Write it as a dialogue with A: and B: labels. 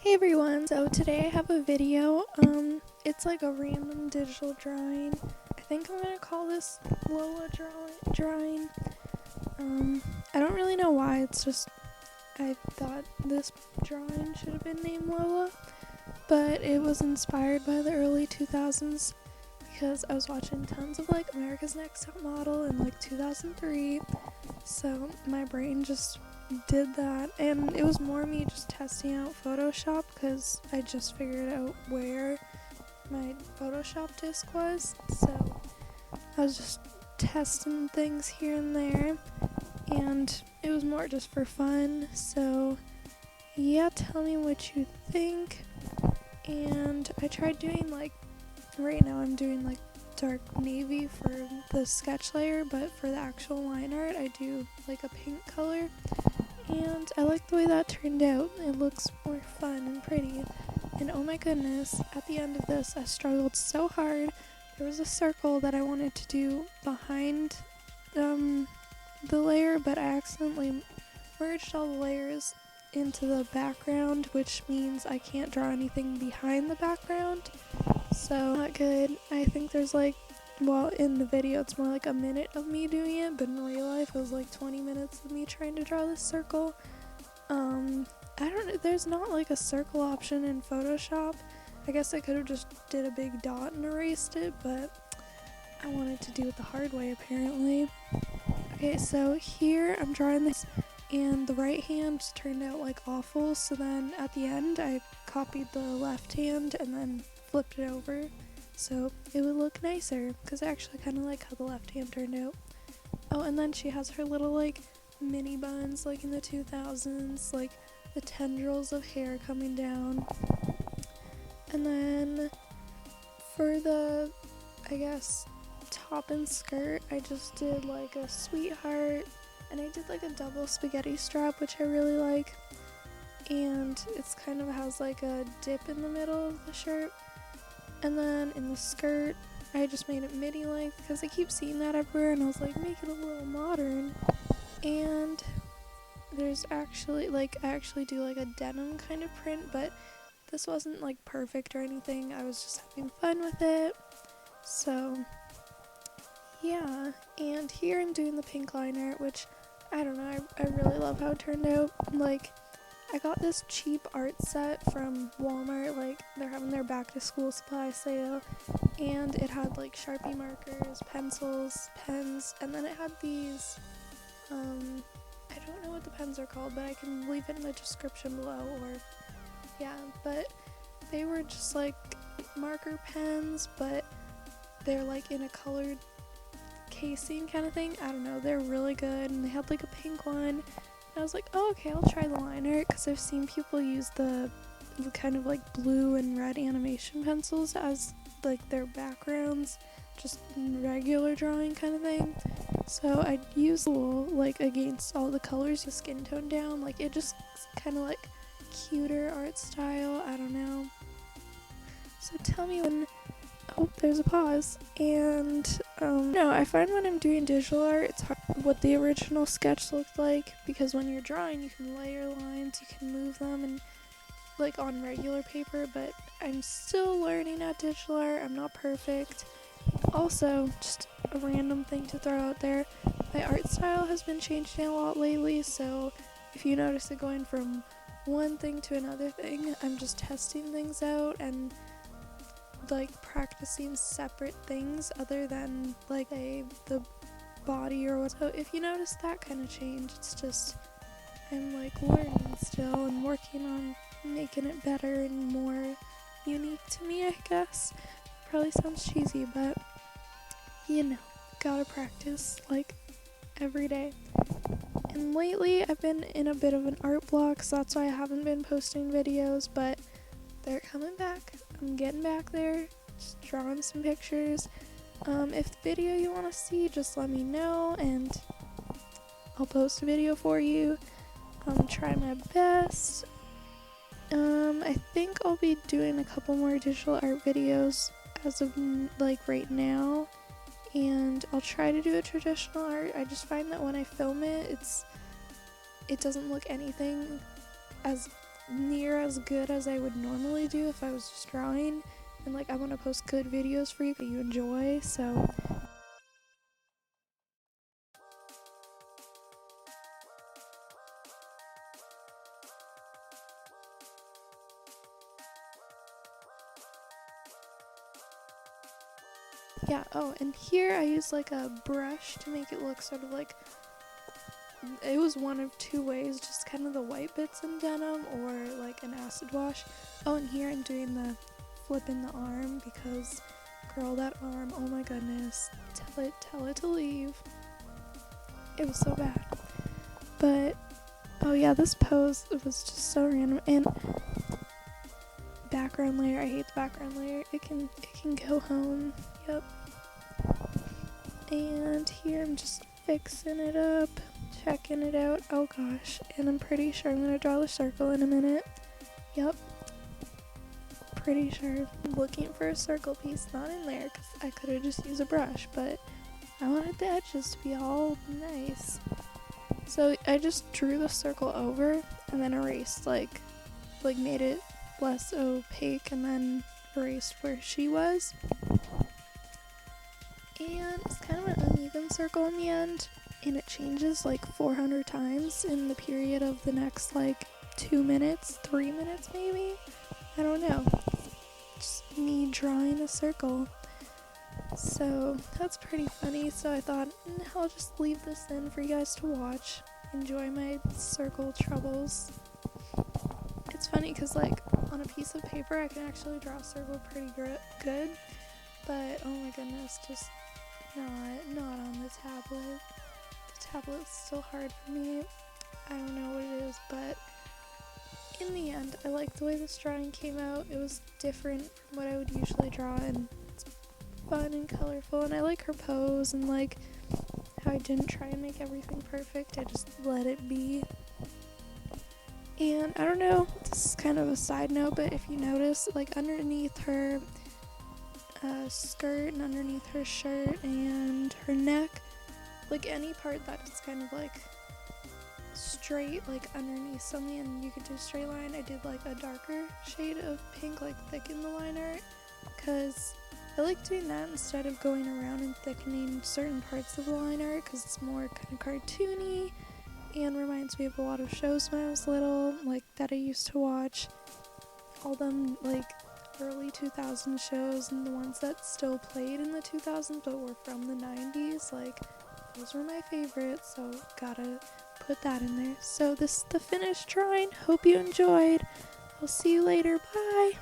A: Hey everyone, so today I have a video. It's like a random digital drawing. I think I'm gonna call this Lola drawing. I don't really know why, it's just I thought this drawing should have been named Lola, but it was inspired by the early 2000s because I was watching tons of like America's Next Top Model in like 2003, so my brain just did that, and it was more me just testing out Photoshop because I just figured out where my Photoshop disk was, so I was just testing things here and there, and it was more just for fun. So yeah, tell me what you think. And I tried doing like, right now I'm doing like dark navy for the sketch layer, but for the actual line art I do like a pink color, and I like the way that turned out. It looks more fun and pretty. And oh my goodness, at the end of this I struggled so hard. There was a circle that I wanted to do behind the layer, but I accidentally merged all the layers into the background, which means I can't draw anything behind the background. So not good. I think there's like, well, in the video it's more like a minute of me doing it, but in real life it was like 20 minutes of me trying to draw this circle. I don't know, there's not like a circle option in Photoshop. I guess I could have just did a big dot and erased it, but I wanted to do it the hard way apparently. Okay, so here I'm drawing this, and the right hand turned out like awful, so then at the end I copied the left hand and then flipped it over so it would look nicer, because I actually kind of like how the left hand turned out. Oh, and then she has her little like mini buns like in the 2000s, like the tendrils of hair coming down. And then for the, I guess, top and skirt, I just did like a sweetheart, and I did like a double spaghetti strap, which I really like, and it's kind of has like a dip in the middle of the shirt. And then in the skirt I just made it midi length because I keep seeing that everywhere, and I was like, make it a little modern. And there's actually like, I actually do like a denim kind of print, but this wasn't like perfect or anything, I was just having fun with it. So yeah, and here I'm doing the pink liner, which I don't know, I really love how it turned out. Like, I got this cheap art set from Walmart, like they're having their back to school supply sale, and it had like Sharpie markers, pencils, pens, and then it had these, I don't know what the pens are called, but I can leave it in the description below, or yeah, but they were just like marker pens, but they're like in a colored casing kind of thing. I don't know, they're really good, and they had like a pink one. I was like, oh, okay, I'll try the liner, because I've seen people use the kind of like blue and red animation pencils as like their backgrounds, just regular drawing kind of thing. So I used like against all the colors, the skin tone down, like it just kind of like cuter art style, I don't know. So tell me when, oh, there's a pause. And no, I find when I'm doing digital art, it's hard what the original sketch looked like, because when you're drawing you can layer lines, you can move them, and like on regular paper, but I'm still learning at digital art, I'm not perfect. Also, just a random thing to throw out there, my art style has been changing a lot lately, so if you notice it going from one thing to another thing, I'm just testing things out and like practicing separate things other than like the body or what. So if you notice that kind of change, it's just I'm like learning still and working on making it better and more unique to me, I guess. Probably sounds cheesy, but you know, gotta practice like every day. And lately I've been in a bit of an art block, so that's why I haven't been posting videos, but they're coming back. I'm getting back there, just drawing some pictures. If the video you want to see, just let me know and I'll post a video for you. Try my best. I think I'll be doing a couple more digital art videos as of like right now, and I'll try to do a traditional art. I just find that when I film it, it doesn't look anything as near as good as I would normally do if I was just drawing. And like, I want to post good videos for you that you enjoy, so yeah. Oh, and here I use like a brush to make it look sort of like, it was one of two ways, just kind of the white bits in denim or like an acid wash. Oh, and here I'm doing the flip in the arm because, girl, that arm, oh my goodness, tell it to leave. It was so bad. But, oh yeah, this pose, it was just so random. And background layer, I hate the background layer. It can go home. Yep. And here I'm just fixing it up, checking it out. Oh gosh, and I'm pretty sure I'm gonna draw the circle in a minute. Yep, pretty sure. I'm looking for a circle piece, not in there, because I could have just used a brush, but I wanted the edges to be all nice. So I just drew the circle over and then erased, like made it less opaque and then erased where she was. And it's kind of an uneven circle in the end, and it changes like 400 times in the period of the next like 2 minutes, 3 minutes maybe? I don't know. Just me drawing a circle. So that's pretty funny, so I thought I'll just leave this in for you guys to watch. Enjoy my circle troubles. It's funny because like on a piece of paper I can actually draw a circle pretty good, but oh my goodness, just not on the tablet. The tablet's still hard for me. I don't know what it is, but in the end, I like the way this drawing came out. It was different from what I would usually draw, and it's fun and colorful, and I like her pose, and like how I didn't try and make everything perfect. I just let it be. And I don't know, this is kind of a side note, but if you notice, like underneath her skirt and underneath her shirt and her neck, like any part that's kind of like straight, like underneath something and you could do a straight line, I did like a darker shade of pink, like thicken the line art, because I like doing that instead of going around and thickening certain parts of the line art, because it's more kind of cartoony and reminds me of a lot of shows when I was little, like that I used to watch, all them like early 2000s shows and the ones that still played in the 2000s but were from the 90s, like those were my favorites, so gotta put that in there. So this is the finished drawing. Hope you enjoyed. I'll see you later. Bye.